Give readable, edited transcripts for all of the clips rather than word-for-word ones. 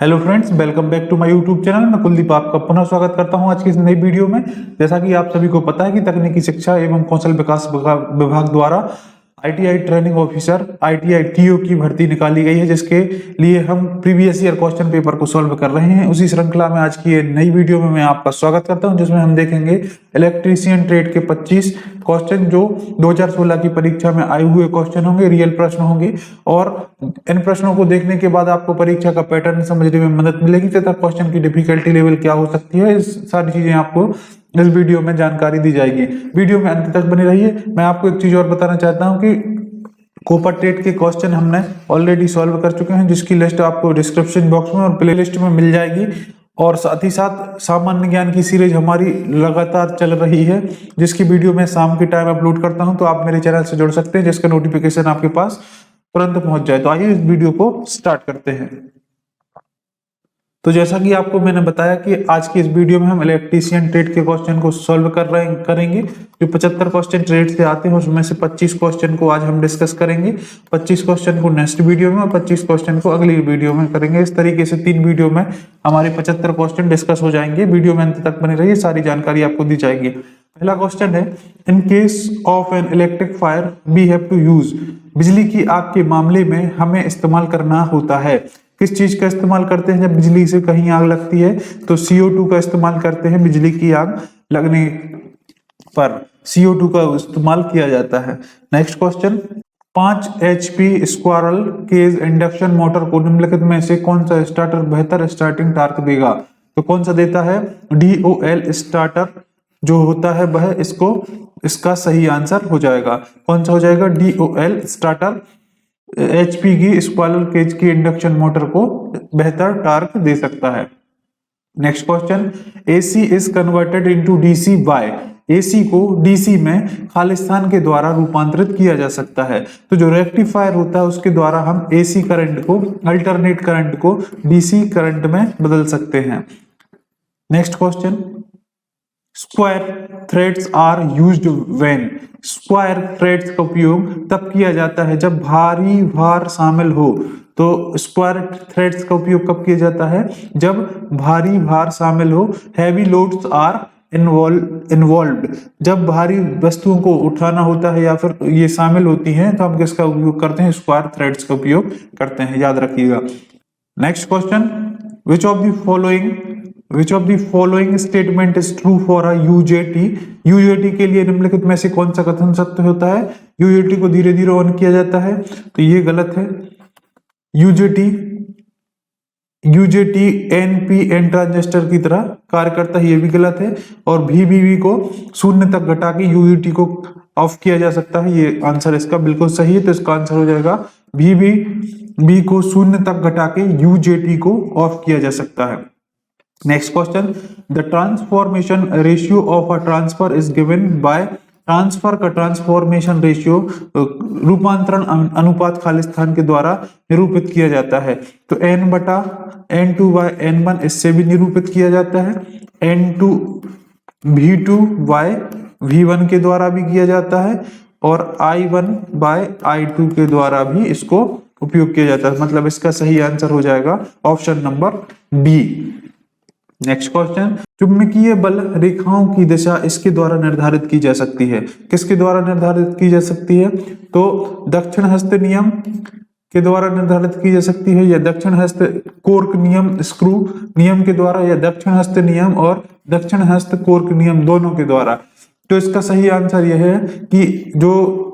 Hello friends, welcome back to my YouTube channel. मैं कुलदीप आपका पुनः स्वागत करता हूं आज की इस नई वीडियो में। जैसा कि आप सभी को पता है कि तकनीकी शिक्षा एवं कौशल विकास विभाग द्वारा ITI training officer ITI TO की भर्ती निकाली गई है, जिसके लिए हम प्रीवियस ईयर क्वेश्चन पेपर को सॉल्व कर रहे हैं। उसी श्रृंखला में आज की ये नई वीडियो में मैं आपका स्वागत करता हूं, जिसमें हम देखेंगे इलेक्ट्रीशियन ट्रेड के 25 क्वेश्चन जो 2016 की परीक्षा में आए हुए क्वेश्चन होंगे, रियल प्रश्न होंगे। और इन प्रश्नों को देखने के बाद आपको परीक्षा का पैटर्न समझने में मदद मिलेगी तथा क्वेश्चन की डिफिकल्टी लेवल क्या हो सकती है, इस सारी चीजें आपको इस वीडियो में जानकारी दी जाएगी। वीडियो में अंत तक बने रहिए। मैं आपको एक चीज और बताना चाहता हूं कि कोपा टेट के क्वेश्चन हमने ऑलरेडी सॉल्व कर चुके हैं, जिसकी लिस्ट आपको डिस्क्रिप्शन बॉक्स में और प्ले लिस्ट में मिल जाएगी। और साथ ही साथ सामान्य ज्ञान की सीरीज हमारी लगातार चल रही है, जिसकी वीडियो मैं शाम के टाइम अपलोड करता हूं, तो आप मेरे चैनल से जुड़ सकते हैं, जिसका नोटिफिकेशन आपके पास तुरंत पहुंच जाए। तो आइए इस वीडियो को स्टार्ट करते हैं। तो जैसा कि आपको मैंने बताया कि आज की इस वीडियो में हम इलेक्ट्रीशियन ट्रेड के क्वेश्चन को सॉल्व करेंगे। जो 75 क्वेश्चन ट्रेड से आते हैं उसमें से 25 क्वेश्चन को आज हम डिस्कस करेंगे। 25 क्वेश्चन को नेक्स्ट वीडियो में और 25 क्वेश्चन को अगली वीडियो में करेंगे। इस तरीके से 3 वीडियो में हमारे 75 क्वेश्चन डिस्कस हो जाएंगे। वीडियो में अंत तक बने रहिए, सारी जानकारी आपको दी जाएगी। पहला क्वेश्चन है, in case of an electric fire we have to use. बिजली की आग के मामले में हमें इस्तेमाल करना होता है। किस चीज का इस्तेमाल करते हैं जब बिजली से कहीं आग लगती है? तो CO2 का इस्तेमाल करते हैं। बिजली की आग लगने पर CO2 का इस्तेमाल किया जाता है। Next question, 5 HP squirrel cage induction motor को निम्नलिखित में से कौन सा स्टार्टर बेहतर स्टार्टिंग टार्क देगा? तो कौन सा देता है? DOL स्टार्टर जो होता है वह इसका सही आंसर हो जाएगा। कौन सा हो जाएगा? DOL स्टार्टर HP की स्क्वारल केज की इंडक्शन मोटर को बेहतर टार्क दे सकता है। Next question, AC is converted into DC by. AC को DC में खालिस्तान के द्वारा रूपांतरित किया जा सकता है। तो जो रेक्टिफायर होता है उसके द्वारा हम AC करंट को, अल्टरनेट करंट को DC करंट में बदल सकते हैं। Next question, square threads are used when. Square threads का उपयोग तब किया जाता है जब भारी भार शामिल हो। तो स्क्वायर थ्रेड्स का उपयोग कब किया जाता है? जब भारी भार शामिल हो। हैवी लोड्स आर इन्वॉल्व्ड, जब भारी वस्तुओं को उठाना होता है या फिर ये शामिल होती हैं, तो हम किसका उपयोग करते हैं? स्क्वायर थ्रेड्स का उपयोग करते हैं, याद रखिएगा। Next question, which of the following statement is true for a UJT? UJT के लिए निम्नलिखित में से कौन सा कथन सत्य होता है? UJT को धीरे धीरे ऑन किया जाता है, तो ये गलत है। UJT NPN ट्रांजिस्टर की तरह कार्य करता है, ये भी गलत है। और VBB को शून्य तक घटा के UJT को ऑफ किया जा सकता है, ये आंसर इसका बिल्कुल सही है। तो इसका आंसर हो जाएगा VBB को शून्य तक घटा के UJT को ऑफ किया जा सकता है। Next question, the transformation ratio of a transfer is given by. Transfer का ट्रांसफॉर्मेशन रेशियो, रूपांतरण अनुपात खालिस्तान के द्वारा निरूपित किया जाता है। तो N/N2/N1 इससे भी निरूपित किया जाता है। V2/V1 के द्वारा भी किया जाता है और I1/I2 के द्वारा भी इसको उपयोग किया जाता है। मतलब इसका सही आंसर हो जाएगा option number B. Next question, चुंबकीय बल रेखाओं की दिशा इसके द्वारा निर्धारित की जा सकती है। किसके द्वारा निर्धारित की जा सकती है? तो दक्षिण हस्त नियम के द्वारा निर्धारित की जा सकती है, या दक्षिण हस्त कोर्क नियम, स्क्रू नियम के द्वारा, या दक्षिण हस्त नियम और दक्षिण हस्त कोर्क नियम दोनों के द्वारा। तो इसका सही आंसर यह है कि जो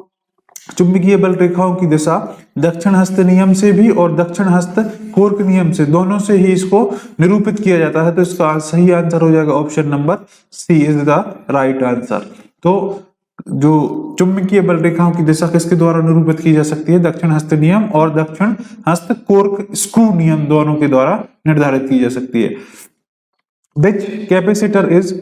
चुंबकीय बल रेखाओं की दिशा दक्षिण हस्त नियम से भी और दक्षिण हस्त कोर्क नियम से, दोनों से ही इसको निरूपित किया जाता है। तो इसका सही आंसर हो जाएगा option number C is the right answer. तो जो चुंबकीय बल रेखाओं की दिशा किसके द्वारा निरूपित की जा सकती है? दक्षिण हस्त नियम और दक्षिण हस्त कोर्क स्क्रू नियम दोनों के द्वारा निर्धारित की जा सकती है। Which capacitor is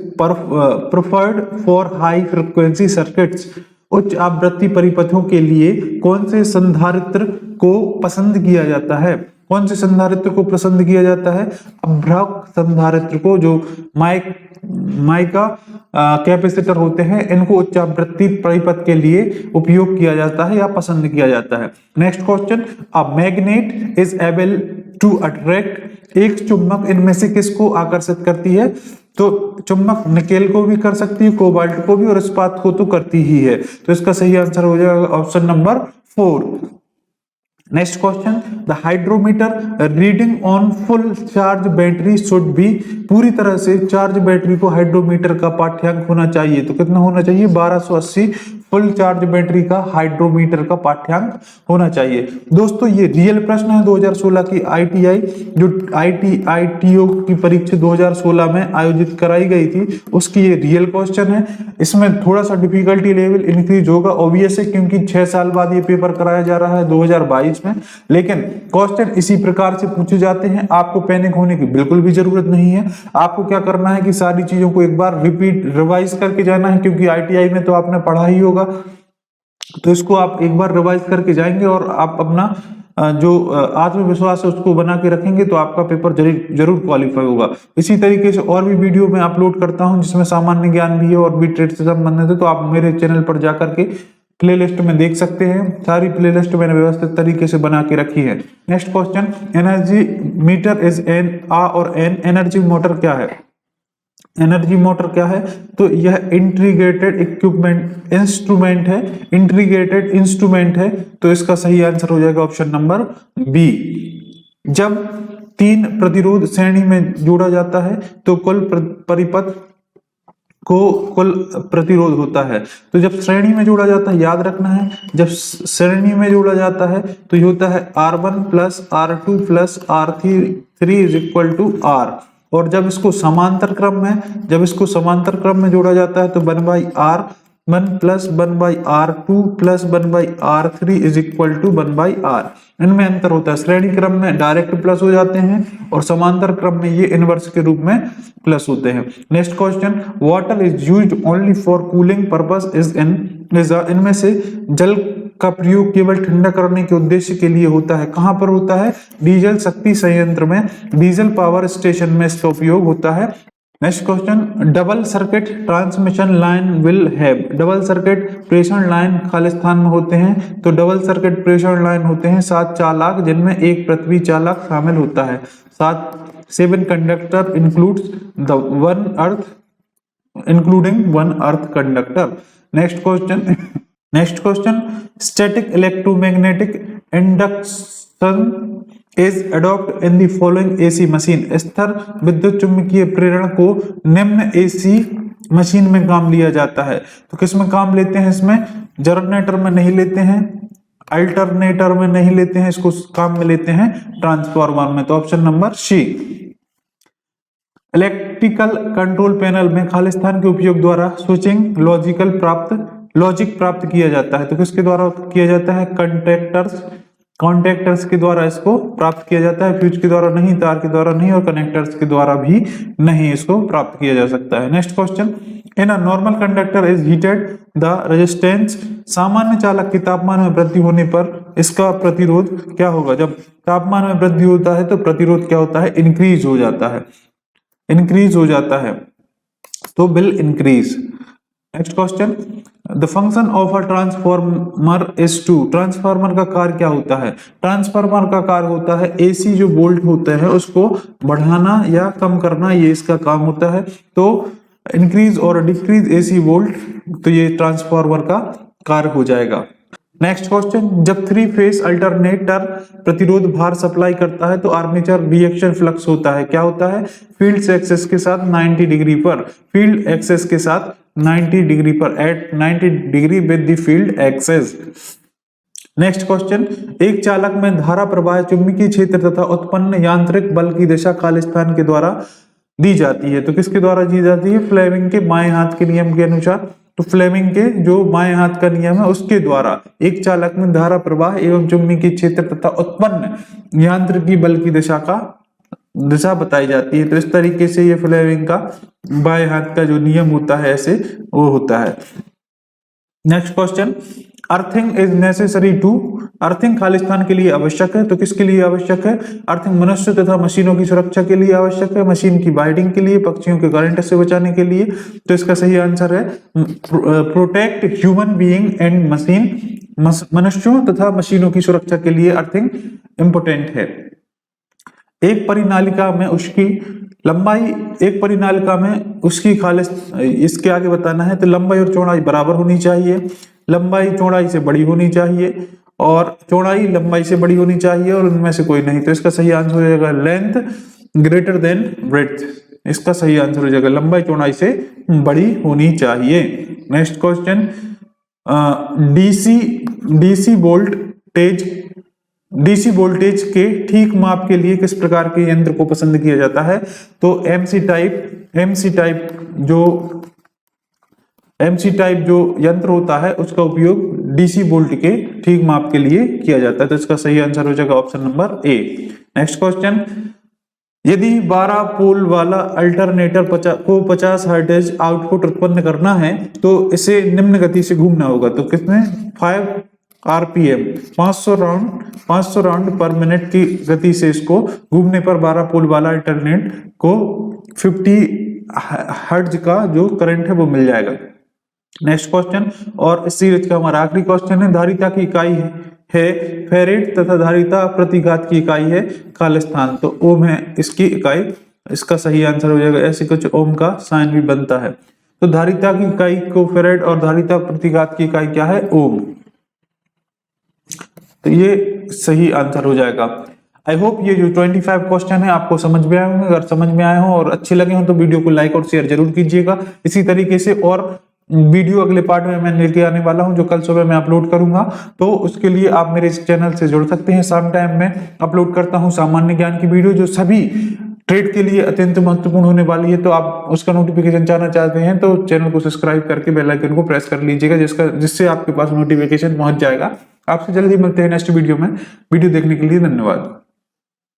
preferred for high frequency circuits? उच्च आवृत्ति परिपथों के लिए कौन से संधारित्र को पसंद किया जाता है? कौन से संधारित्र को पसंद किया जाता है? अभ्रक संधारित्र को, जो माइका कैपेसिटर होते हैं, इनको उच्च आवृत्ति परिपथ के लिए उपयोग किया जाता है या पसंद किया जाता है। Next question, a magnet is able to attract एक चुंबक इनमें से किसको आकर्षित करती है? तो चुंबक निकेल को भी कर सकती है, कोबाल्ट को भी, और इस्पात को तो करती ही है। तो इसका सही आंसर हो जाएगा option number 4। Next question, the hydrometer reading on full charge battery should be, पूरी तरह से चार्ज बैटरी को हाइड्रोमीटर का पाठ्यांक होना चाहिए। तो कितना होना चाहिए? 1280 फुल चार्ज बैटरी का हाइड्रोमीटर का पाठ्यांक होना चाहिए। दोस्तों ये रियल प्रश्न है 2016 की आईटीआई, जो आईटीओ की परीक्षा 2016 में आयोजित कराई गई थी, उसकी ये रियल क्वेश्चन है। इसमें थोड़ा सा डिफिकल्टी लेवल इंक्रीज होगा ऑब्वियस है, क्योंकि 6 साल बाद ये पेपर कराया जा रहा है 2022 में, लेकिन क्वेश्चन इसी प्रकार से पूछे जाते हैं। आपको पैनिक होने की बिल्कुल भी जरूरत नहीं है। आपको क्या करना है कि सारी चीजों को एक बार रिपीट रिवाइज करके जाना है, क्योंकि आईटीआई में तो आपने पढ़ा ही होगा, तो इसको आप एक बार रिवाइज करके जाएंगे और आप अपना जो आत्मविश्वास है उसको बना के रखेंगे, तो आपका पेपर जरूर क्वालिफाई होगा। इसी तरीके से और भी वीडियो मैं अपलोड करता हूं जिसमें सामान्य ज्ञान भी है और भी ट्रेड से संबंधित है, तो आप मेरे चैनल पर जाकर के प्लेलिस्ट में देख सकते हैं। सारी प्लेलिस्ट मैंने व्यवस्थित तरीके से बना के रखी है। Next question, energy meter is an आ और एन, एनर्जी मोटर क्या है? एनर्जी मोटर क्या है? तो यह इंटीग्रेटेड इक्विपमेंट इंस्ट्रूमेंट है, इंटीग्रेटेड इंस्ट्रूमेंट है। तो इसका सही आंसर हो जाएगा ऑप्शन नंबर बी। जब 3 प्रतिरोध श्रेणी में जोड़ा जाता है तो कुल परिपथ को कुल प्रतिरोध होता है। तो जब श्रेणी में जोड़ा जाता है, याद रखना है, जब श्रेणी में जोड़ा जाता है तो ये होता है R1 plus R2 plus R3 is equal to R, और जब इसको समांतर क्रम में जोड़ा जाता है तो 1/R1 plus 1/R2 plus 1/R3 is equal to 1/R। इनमें अंतर होता है, श्रेणी क्रम में डायरेक्ट प्लस हो जाते हैं और समांतर क्रम में ये इनवर्स के रूप में प्लस होते हैं। Next question, water is used only for cooling purpose is इनमें से जल का प्रयोग केवल ठंडा करने के उद्देश्य के लिए होता है। कहां पर होता है? डीजल शक्ति संयंत्र में, डीजल पावर स्टेशन में इसका उपयोग होता है। Next question, double circuit transmission line will have, double circuit प्रेषण लाइन खालिस्तान में होते हैं। तो डबल सर्किट प्रेषण लाइन होते हैं 7 चालक, जिनमें एक पृथ्वी चालक शामिल होता है। 7 conductor includes the 1 earth including 1 earth conductor. Next question, static electromagnetic induction is adopt in the following AC machine, स्थिर विद्युत चुम्बकीय प्रेरण को निम्न एसी मशीन में काम लिया जाता है। तो किस में काम लेते हैं? इसमें जनरेटर में नहीं लेते हैं, अल्टरनेटर में नहीं लेते हैं, इसको काम में लेते हैं ट्रांसफार्मर में। तो option number C. Electrical control panel में खालिस्तान के उपयोग द्वारा स्विचिंग लॉजिक प्राप्त किया जाता है। तो किसके द्वारा किया जाता है? कॉन्टेक्टर्स के द्वारा इसको प्राप्त किया जाता है, फ्यूज के द्वारा नहीं, तार के द्वारा नहीं, और कनेक्टर्स के द्वारा भी नहीं इसको प्राप्त किया जा सकता है। Next question, in a normal conductor is heated the resistance, सामान्य चालक के तापमान में वृद्धि होने पर इसका प्रतिरोध क्या होगा? जब तापमान में वृद्धि होता है तो प्रतिरोध क्या होता है? इंक्रीज हो जाता है, तो will increase. Next question, the function of a transformer is to, transformer का कार्य क्या होता है? ट्रांसफार्मर का कार्य होता है एसी जो वोल्ट होते हैं उसको बढ़ाना या कम करना, ये इसका काम होता है। तो इंक्रीज और डिक्रीज एसी वोल्ट, तो ये ट्रांसफार्मर का कार्य हो जाएगा। नेक्स्ट क्वेश्चन, जब 3 फेज अल्टरनेटर प्रतिरोध भार सप्लाई करता है तो आर्मेचर रिएक्शन फ्लक्स होता है, क्या होता है? फील्ड एक्सेस के साथ 90 डिग्री पर, फील्ड एक्सेस के साथ 90 डिग्री पर, at 90 degree with the field axis. Next question, एक चालक में धारा प्रवाह चुंबकीय क्षेत्र तथा उत्पन्न यांत्रिक बल की दिशा खालिस्तान के द्वारा दी जाती है। तो किसके द्वारा दी जाती है? फ्लेमिंग के बाएं हाथ के नियम के अनुसार। तो फ्लेमिंग के जो बाएं हाथ का नियम है उसके द्वारा एक चालक में धारा प्रवाह एवं चुंबकीय क्षेत्र तथा उत्पन्न यांत्रिकी बल की दिशा बताई जाती है। तो इस तरीके से ये फ्लेमिंग का बाएं हाथ का जो नियम होता है ऐसे वो होता है। Next question, earthing is necessary to, earthing खालिस्तान के लिए आवश्यक है। तो किसके लिए आवश्यक है? अर्थिंग मनुष्य तथा मशीनों की सुरक्षा के लिए आवश्यक है, मशीन की बाइंडिंग के लिए, पक्षियों के करंट से बचाने के लिए। तो इसका सही आंसर है protect human being and machine, मनुष्यों तथा मशीनों की सुरक्षा के लिए अर्थिंग इंपोर्टेंट है। एक परिनालिका में उसकी लंबाई, एक परिनालिका में उसकी खालिस, इसके आगे बताना है तो लंबाई और चौड़ाई बराबर होनी चाहिए, लंबाई चौड़ाई से बड़ी होनी चाहिए और चौड़ाई लंबाई से बड़ी होनी चाहिए और उनमें से कोई नहीं। तो इसका सही आंसर हो जाएगा लेंथ ग्रेटर देन ब्रेड्थ। इसका सही आंसर हो जाएगा लंबाई चौड़ाई से बड़ी होनी चाहिए। नेक्स्ट क्वेश्चन, डीसी वोल्टेज के ठीक माप के लिए किस प्रकार के यंत्र को पसंद किया जाता है? तो एमसी टाइप जो यंत्र होता है उसका उपयोग डीसी वोल्ट के ठीक माप के लिए किया जाता है। तो इसका सही आंसर हो जाएगा option number A. Next question, यदि 12 पोल वाला अल्टरनेटर को 50 हर्ट्ज आउटपुट उत्पन्न करना है तो इसे निम्न गति से घूमना होगा। तो कितने 5 आरपीएम 500 राउंड पर मिनट की गति से इसको घूमने पर 12 पोल वाला अल्टरनेट को 50 हर्ट्ज का जो करंट है वो मिल जाएगा। नेक्स्ट क्वेश्चन, और इस सीरीज का हमारा आखिरी क्वेश्चन है, धारिता की इकाई है फेरेड तथा धारिता प्रतिघात की इकाई है खालिस्तान। तो ओम है इसकी इकाई। इसका सही आंसर हो जाएगा, ऐसे कुछ ओम का साइन भी बनता है। तो धारिता की इकाई को फेरेड और धारिता प्रतिघात की इकाई क्या है? ओम। तो ये सही आंसर हो जाएगा। आई होप ये जो 25 क्वेश्चन है आपको समझ में आए होंगे। अगर समझ में आए हो और अच्छे लगे हो तो वीडियो को लाइक और शेयर जरूर कीजिएगा। इसी तरीके से और वीडियो अगले पार्ट में मैं लेके आने वाला हूं जो कल सुबह मैं अपलोड करूंगा। तो उसके लिए आप मेरे इस चैनल से जुड़ सकते हैं। शाम टाइम में अपलोड करता हूं सामान्य ज्ञान की वीडियो जो सभी ट्रेड के लिए अत्यंत महत्वपूर्ण होने वाली है। तो आप उसका नोटिफिकेशन चाहना चाहते हैं तो चैनल को सब्सक्राइब करके बेल आइकन को प्रेस कर लीजिएगा, जिससे आपके पास नोटिफिकेशन पहुंच जाएगा। आपसे जल्दी मिलते हैं नेक्स्ट वीडियो में। वीडियो देखने के लिए धन्यवाद।